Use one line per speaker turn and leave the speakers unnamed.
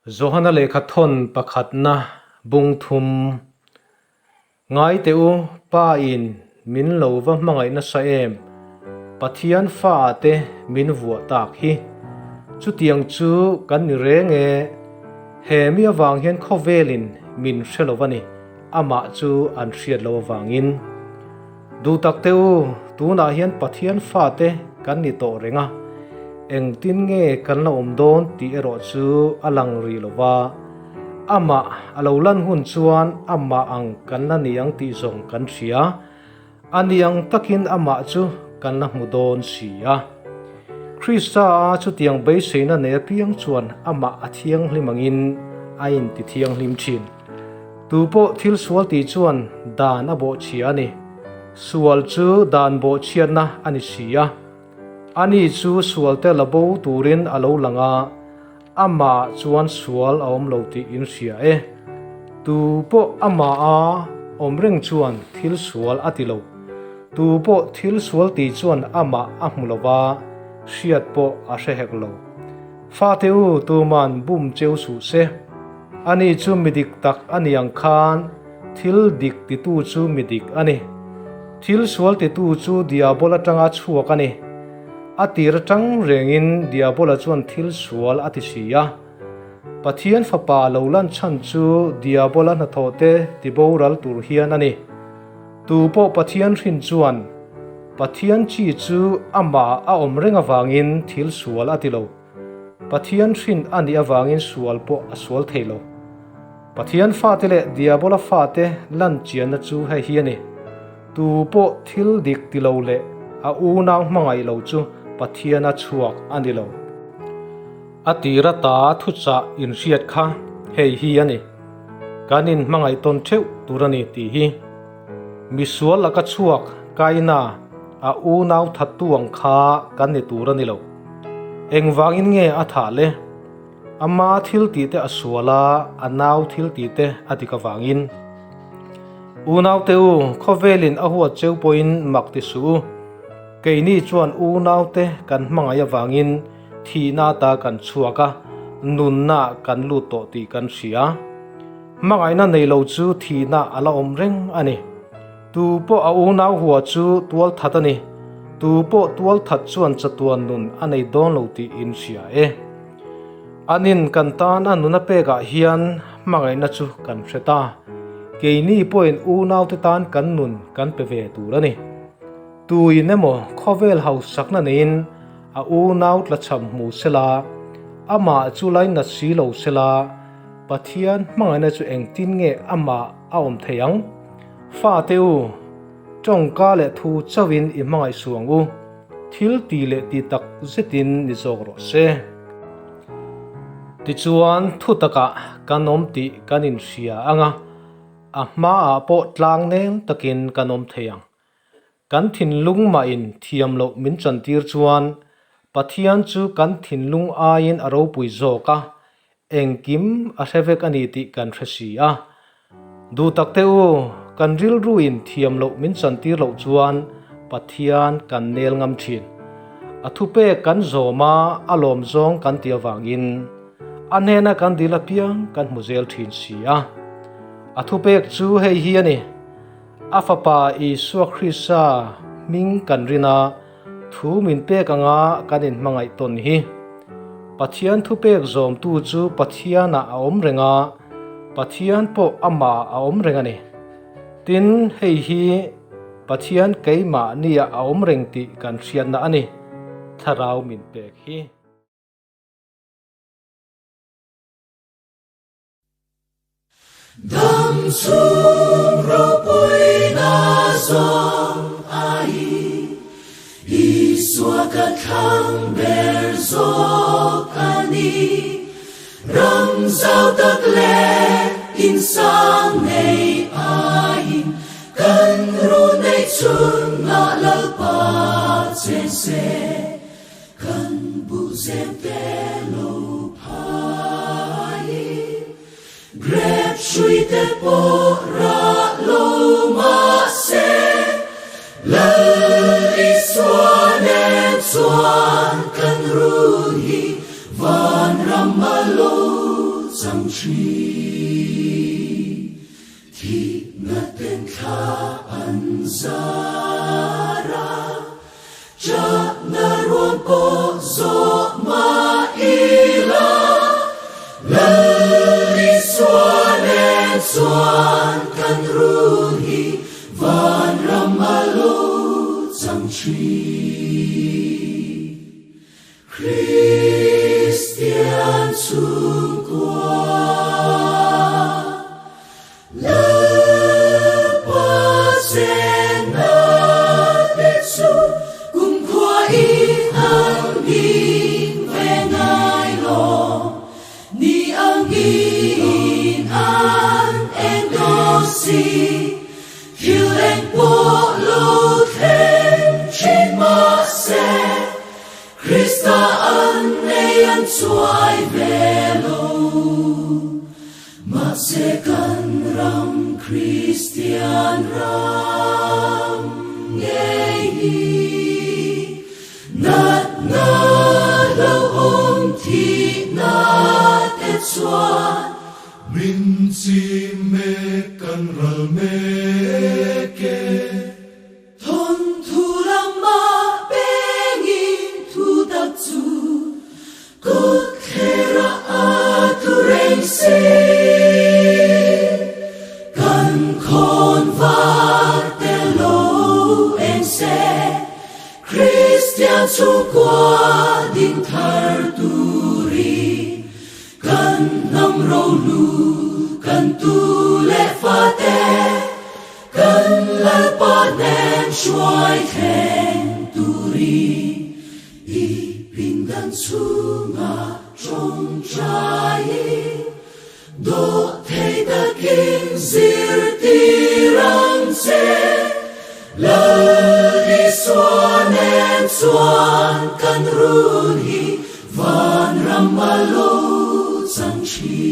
Zohana lekha thon pakhat na bung thum ngai teu pa in min lo va mangai na sa em pathian fa te min vuah tak hi chu tiang chu kan ni renge he mi awang hian khovelin min hrelovani ama chu an hriat lo awangin du tak teu tuna hian pathian fa te kan ni to renga eng tin nge kan la om don ti ero chu alang ri lova ama alo lan hun chuan ama ang kan la niang ti zong kan thria aniang takin ama chu kan la mudon sia Krista chu tiang bei seina ne piang chuan ama athiang hlimangin ain ti thiang hlim thin tupo thil sual ti chuan dan abo chia ni sual chu dan bo chian na ani sia ani chu sual te labo turin alo langa ama chuan sual aom lo ti in sia tupo ama a omreng chuan thil sual atilo tupo thil sual ti chuan ama ahmulowa hriat po a hrehek lo fateu tuman bum cheu su se ani chu midik tak aniang khan thil dik ti tu chu midik ani thil sual ti tu chu diabola tanga chuak ani atir tang rengin diabola chuan thil sual ati sia pathian fapa lo lan chan chu diabola na thote tiboral tur hian ani tupo pathian rin chuan pathian chi chu ama a omrenga wangin thil sual atilo pathian rin ani awangin sual po aswal theilo pathian fate le diabola fate lan chian na chu hai hiani tupo thil dik tilo le a unang mangai lo chu pathiana chuak anilo atira ta thucha in riat kha hei hi ani kanin mangai ton theu turani ti hi misual laka chuak kaina a unaw thatuang kha kan ni turani lo engwangin nge atha le ama thil ti te aswala anaw thil ti te atika wangin unaw teu khovelin a huat cheu point makti su keini chuan unaw te kan mangaya wangin thina ta kan chuaka nunna kan lu to ti kan sia mangaina nei lo chu thina ala omreng ani tupo a unaw huwa chu tual thatani tupo tual that chuan chatuan nun anei don lo ti in sia anin kan tan anuna peka hian mangaina chu kan hreta keini point unaw te tan kan nun kan peve turani tui nemo khovel house sakna nein a unaw tla cham mu sela ama chulai na silo sela pathian mangaina chu engtin nge ama aom theyang fa teu chongka le thu chawin i mangai suangu thil ti le ti tak zetin ni jogro se ti chuan thu taka kanom ti kanin sia anga a ma a po tlang neng takin kanom theyang kan thin lung ma in thiam lo min chan tir chuan pathian chu kan thin lung a in aro pui zoka engkim a hrevek ani ti kan hresia du tak teu kan ril ruin thiam lo min chan tir lo chuan pathian kan nel ngam thin athupe kan zoma alom zong kan tia wangin anena kan dila piang kan muzel thin sia athupek chu hei hi ani afapa Isu Krista ming kan rina thu min pek anga kanin mangai ton hi pathian thu pek zom tu chu pathiana a om renga pathian po ama a om renga ni tin hei hi pathian keima nia a om reng ti kan hriat na ani tharau min pek hi
Dam sum ropoi na zong ai Iswa ka thang ber zok ani Ram zao tak le in sang nei ai Kan ru nei chun na lal pa chen se Kan bu zem te lo pai Grab shui te po ra lo ma se Lal iswan en swan kan ru hi van ram malo chẳng chi thì ngất tên khá ăn ra cha na ruộng po gió ma ila lali suanen suan kan ruhi van ramalo chẳng chi Christian chung qua lỡ qua sen na tết su cùng qua ít ang in về ngài lo ni ang in an en do si kill en po lo thêm trên ma se Christa an nei an chuai ve lo ma se kan ram Christian ram nghe hi nat na lo om thi na te chuan
min chi me kan ral me ke
thon thu lam ma bengin thu tak chu kut khera a tu reng se kan khon va te lo en se Christian chu qua din thar turi kan nam ro lu kan tu le fa te kan la pa nen shuai then turi i pindan sunga trong trai do thei ta kin zir ti rang se la di suanen suan kan run hi van ramalo chẳng chi